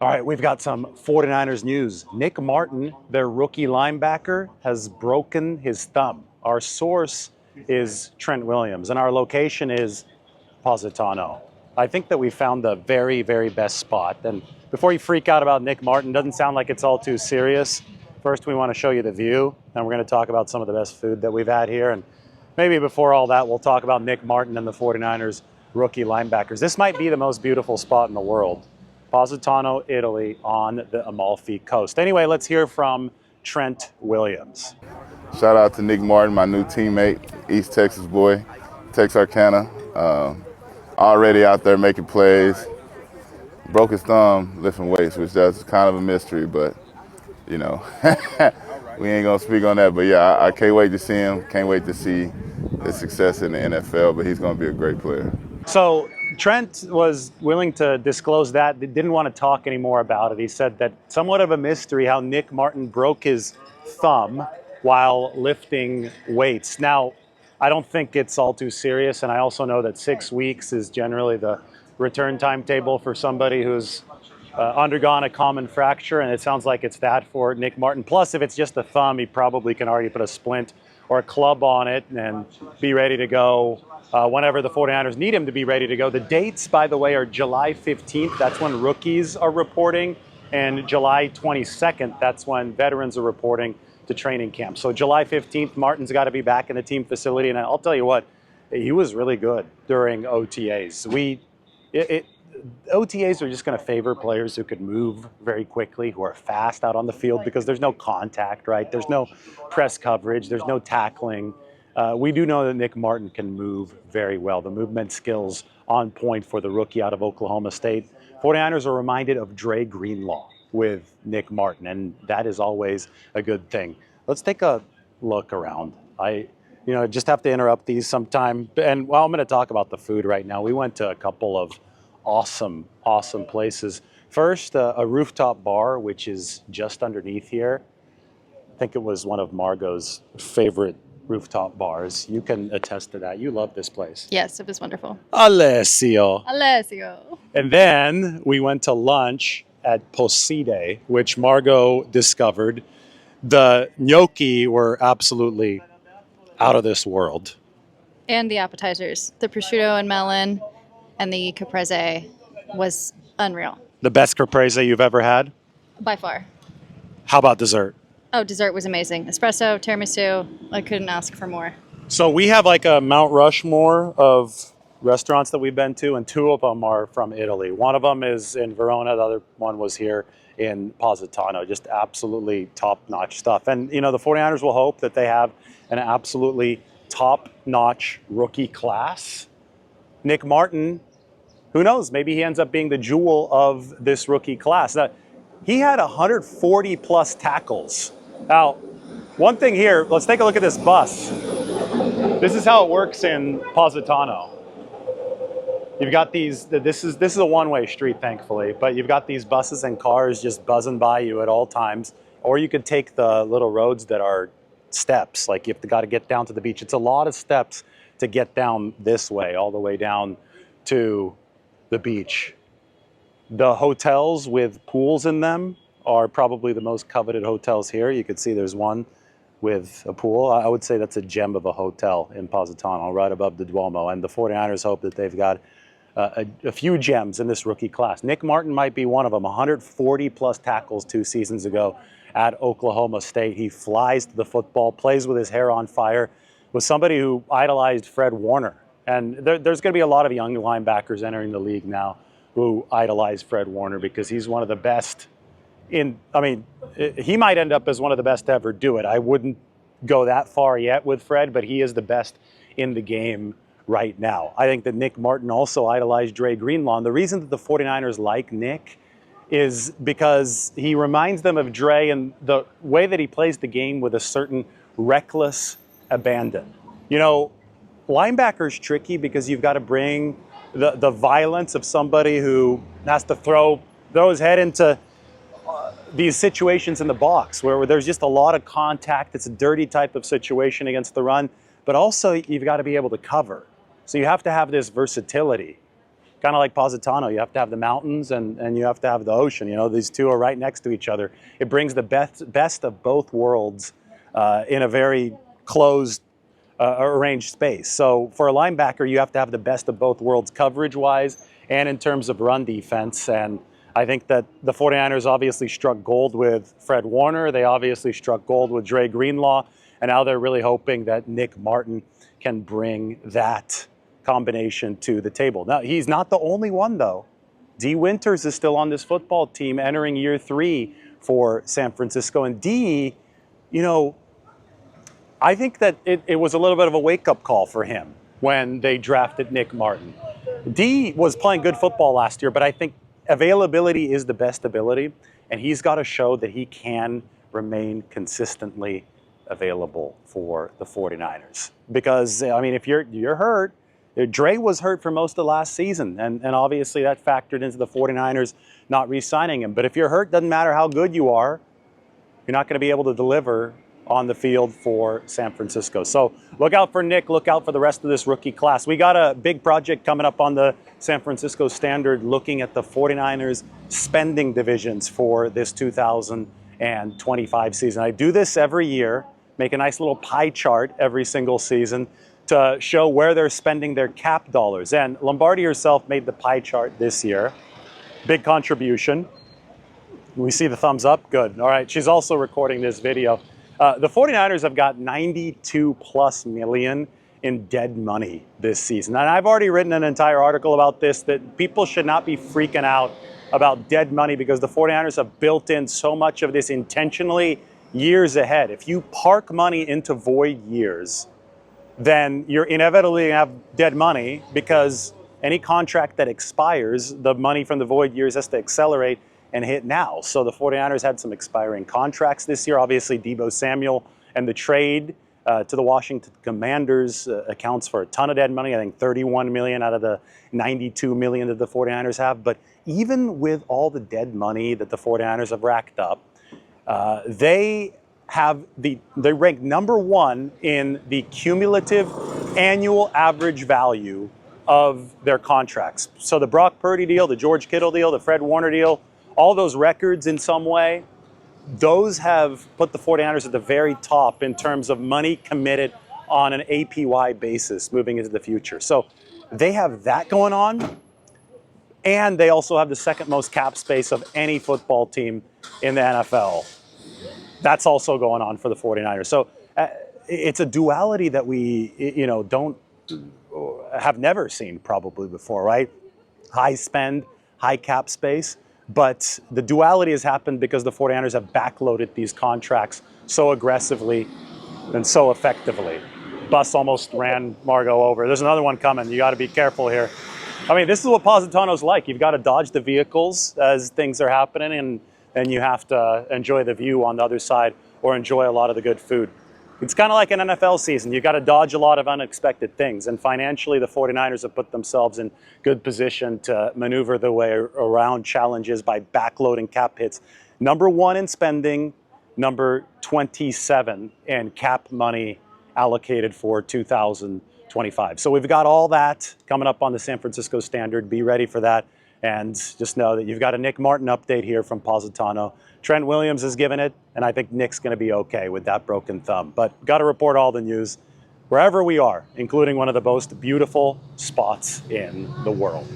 All right, we've got some 49ers news. Nick Martin, their rookie linebacker, has broken his thumb. Our source is Trent Williams, and our location is Positano. I think that we found the very, very best spot. And before you freak out about Nick Martin, doesn't sound like it's all too serious. First, we want to show you the view, and we're going to talk about some of the best food that we've had here. And maybe before all that, we'll talk about Nick Martin and the 49ers rookie linebackers. This might be the most beautiful spot in the world. Positano, Italy, on the Amalfi Coast. Anyway, let's hear from Trent Williams. Shout out to Nick Martin, my new teammate, East Texas boy, Texarkana. Already out there making plays. Broke his thumb lifting weights, which is kind of a mystery, but you know, we ain't gonna speak on that. But yeah, I can't wait to see him. Can't wait to see his success in the NFL. But he's gonna be a great player. So Trent was willing to disclose that, didn't want to talk anymore about it. He said that somewhat of a mystery how Nick Martin broke his thumb while lifting weights. Now, I don't think it's all too serious, and I also know that 6 weeks is generally the return timetable for somebody who's undergone a common fracture, and it sounds like it's that for Nick Martin. Plus, if it's just a thumb, he probably can already put a splint or a club on it and be ready to go whenever the 49ers need him to be ready to go. The dates, by the way, are July 15th. That's when rookies are reporting. And July 22nd, that's when veterans are reporting to training camp. So July 15th, Martin's got to be back in the team facility. And I'll tell you what, he was really good during OTAs. OTAs are just going to favor players who could move very quickly, who are fast out on the field because there's no contact, right? There's no press coverage. There's no tackling. We do know that Nick Martin can move very well. The movement skills on point for the rookie out of Oklahoma State. 49ers are reminded of Dre Greenlaw with Nick Martin, and that is always a good thing. Let's take a look around. Just have to interrupt these sometime. And while I'm going to talk about the food right now, we went to a couple of awesome places. First, a rooftop bar, which is just underneath here. I think it was one of Margot's favorite rooftop bars. You can attest to that. You love this place. Yes, it was wonderful. Alessio. And And then we went to lunch at Poside, which Margot discovered. The gnocchi were absolutely out of this world. the appetizers, the prosciutto and melon and the caprese was unreal. The best caprese you've ever had? By far. How about dessert? Oh, dessert was amazing. Espresso, tiramisu, I couldn't ask for more. So we have like a Mount Rushmore of restaurants that we've been to, and two of them are from Italy. One of them is in Verona. The other one was here in Positano. Just absolutely top-notch stuff. And, the 49ers will hope that they have an absolutely top-notch rookie class. Nick Martin, who knows? Maybe he ends up being the jewel of this rookie class. Now, he had 140-plus tackles. Now, one thing here, let's take a look at this bus. This is how it works in Positano. You've got these, this is a one-way street, thankfully, but you've got these buses and cars just buzzing by you at all times. Or you could take the little roads that are steps, like you've got to get down to the beach. It's a lot of steps to get down this way, all the way down to the beach. The hotels with pools in them are probably the most coveted hotels here. You can see there's one with a pool. I would say that's a gem of a hotel in Positano, right above the Duomo. And the 49ers hope that they've got a few gems in this rookie class. Nick Martin might be one of them. 140-plus tackles 2 seasons ago at Oklahoma State. He flies to the football, plays with his hair on fire, was somebody who idolized Fred Warner. And there's going to be a lot of young linebackers entering the league now who idolize Fred Warner because he's one of the best he might end up as one of the best to ever do it. I wouldn't go that far yet with Fred, but he is the best in the game right now. I think that Nick Martin also idolized Dre Greenlaw. And the reason that the 49ers like Nick is because he reminds them of Dre and the way that he plays the game with a certain reckless abandon. Linebacker's tricky because you've got to bring the violence of somebody who has to throw his head into these situations in the box where there's just a lot of contact. It's a dirty type of situation against the run, but also you've got to be able to cover. So you have to have this versatility. kind of like Positano. You have to have the mountains and you have to have the ocean. You know, these two are right next to each other. It brings the best of both worlds in a very closed, arranged space. So for a linebacker, you have to have the best of both worlds coverage-wise and in terms of run defense. And I think that the 49ers obviously struck gold with Fred Warner. They obviously struck gold with Dre Greenlaw. And now they're really hoping that Nick Martin can bring that combination to the table. Now, he's not the only one, though. D. Winters is still on this football team, entering year 3 for San Francisco. And D, you know, I think that it was a little bit of a wake-up call for him when they drafted Nick Martin. D was playing good football last year, but I think availability is the best ability, and he's got to show that he can remain consistently available for the 49ers. Because, I mean, if you're hurt, Dre was hurt for most of last season, and obviously that factored into the 49ers not re-signing him. But if you're hurt, doesn't matter how good you are, you're not going to be able to deliver on the field for San Francisco. So look out for Nick, look out for the rest of this rookie class. We got a big project coming up on the San Francisco Standard looking at the 49ers spending divisions for this 2025 season. I do this every year, make a nice little pie chart every single season to show where they're spending their cap dollars. And Lombardi herself made the pie chart this year. Big contribution. We see the thumbs up? Good. All right. She's also recording this video. The 49ers have got 92 plus million in dead money this season. And I've already written an entire article about this, that people should not be freaking out about dead money because the 49ers have built in so much of this intentionally years ahead. If you park money into void years, then you're inevitably going to have dead money because any contract that expires, the money from the void years has to accelerate and hit now. So the 49ers had some expiring contracts this year. Obviously, Deebo Samuel and the trade to the Washington Commanders accounts for a ton of dead money. I think 31 million out of the 92 million that the 49ers have. But even with all the dead money that the 49ers have racked up, they rank number 1 in the cumulative annual average value of their contracts. So the Brock Purdy deal, the George Kittle deal, the Fred Warner deal, all those records in some way, those have put the 49ers at the very top in terms of money committed on an APY basis moving into the future. So they have that going on, and they also have the second most cap space of any football team in the NFL. That's also going on for the 49ers. So it's a duality that we, have never seen probably before, right? High spend, high cap space. But the duality has happened because the 49ers have backloaded these contracts so aggressively and so effectively. Bus almost ran Margot over. There's another one coming. You got to be careful here. I mean, this is what Positano's like. You've got to dodge the vehicles as things are happening, and you have to enjoy the view on the other side or enjoy a lot of the good food. It's kind of like an NFL season. You've got to dodge a lot of unexpected things. And financially, the 49ers have put themselves in good position to maneuver their way around challenges by backloading cap hits. Number 1 in spending, number 27 in cap money allocated for 2025. So we've got all that coming up on the San Francisco Standard. Be ready for that. And just know that you've got a Nick Martin update here from Positano. Trent Williams has given it, and I think Nick's going to be okay with that broken thumb. But got to report all the news wherever we are, including one of the most beautiful spots in the world.